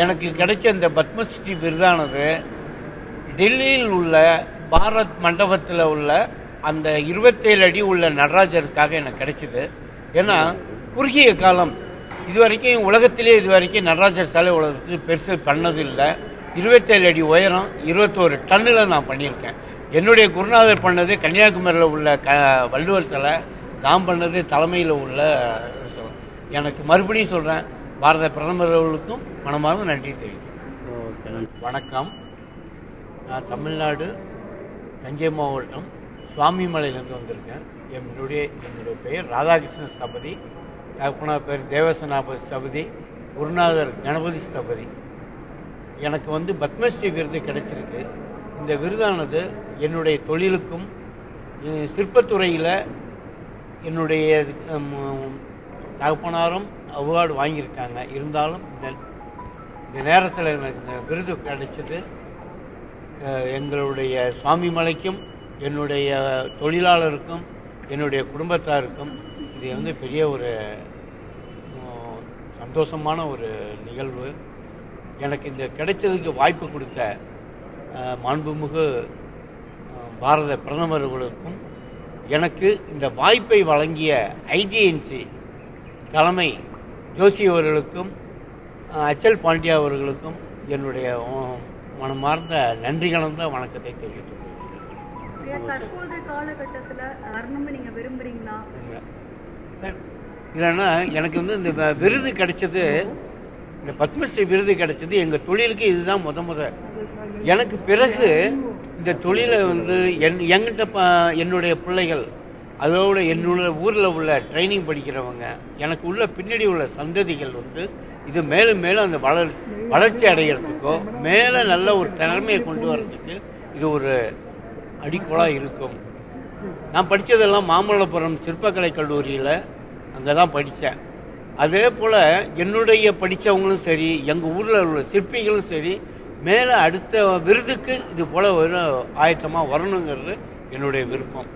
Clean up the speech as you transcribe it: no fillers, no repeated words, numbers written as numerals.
எனக்கு கிடைச்ச இந்த பத்மஸ்ரீ விருதானது டெல்லியில் உள்ள பாரத் மண்டபத்தில் உள்ள அந்த 27 அடி உள்ள நடராஜருக்காக எனக்கு கிடைச்சிது. ஏன்னா குறுகிய காலம் இதுவரைக்கும் உலகத்திலே இதுவரைக்கும் நடராஜர் சிலை உலகத்தில் பெருசு பண்ணதில்லை. 27 அடி உயரம் 21 டன்னில் நான் பண்ணியிருக்கேன். என்னுடைய குருநாதர் பண்ணது கன்னியாகுமரியில் உள்ள வள்ளுவர் சிலை, நான் பண்ணது தலைமையில் உள்ள சிலை. எனக்கு மறுபடியும் சொல்கிறேன், பாரத பிரதமர் அவர்களுக்கும் மனமார்ந்த நன்றி தெரிவித்தேன். வணக்கம். நான் தமிழ்நாடு தஞ்சை மாவட்டம் சுவாமிமலையிலேருந்து வந்திருக்கேன். என்னுடைய பெயர் ராதாகிருஷ்ண ஸ்தபதி, தகப்பனார் பேர் தேவசனாபதி ஸ்தபதி, குருநாதர் கணபதி ஸ்தபதி. எனக்கு பத்மஸ்ரீ விருது கிடைச்சிருக்கு. இந்த விருதானது என்னுடைய தொழிலுக்கும் சிற்பத்துறையில் என்னுடைய தகப்பனாரும் அவார்டு வாங்கியிருக்காங்க. இருந்தாலும் இந்த நேரத்தில் எனக்கு இந்த விருது கிடைச்சது எங்களுடைய சுவாமிமலைக்கும் என்னுடைய தொழிலாளருக்கும் என்னுடைய குடும்பத்தாருக்கும் இது பெரிய ஒரு சந்தோஷமான ஒரு நிகழ்வு. எனக்கு இந்த கிடைச்சதுக்கு வாய்ப்பு கொடுத்த மாண்புமிகு பாரத பிரதமர்களுக்கும் எனக்கு இந்த வாய்ப்பை வழங்கிய ஐஜிஎன்சி தலைமை ஜோஷி அவர்களுக்கும் அச்சல் பாண்டியா அவர்களுக்கும் என்னுடைய மனமார்ந்த நன்றி கலந்த வணக்கத்தை தெரிவித்துள்ளேன். தற்போது காலகட்டத்தில் வரணும்னு நீங்கள் விரும்புகிறீங்களா? இல்லைன்னா எனக்கு இந்த விருது கிடைச்சது, இந்த பத்மஸ்ரீ விருது கிடைச்சது எங்கள் தொழிலுக்கு இதுதான் முத. எனக்கு பிறகு இந்த தொழிலை என்கிட்ட என்னுடைய பிள்ளைகள், அதோட என்னுடைய ஊரில் உள்ள ட்ரைனிங் படிக்கிறவங்க, எனக்கு உள்ள பின்னாடி உள்ள சந்ததிகள் இது மேலும் மேலும் அந்த வளர்ச்சி அடைகிறதுக்கோ மேலே நல்ல ஒரு திறமையை கொண்டு வர்றதுக்கு இது ஒரு அடிக்கோலாக இருக்கும். நான் படித்ததெல்லாம் மாமல்லபுரம் சிற்பக்கலை கல்லூரியில் அங்கே தான் படித்தேன். அதே போல் என்னுடைய படித்தவங்களும் சரி, எங்கள் ஊரில் உள்ள சிற்பிகளும் சரி, மேலே அடுத்த விருதுக்கு இது போல் ஒரு ஆயத்தமாக வரணுங்கிறது என்னுடைய விருப்பம்.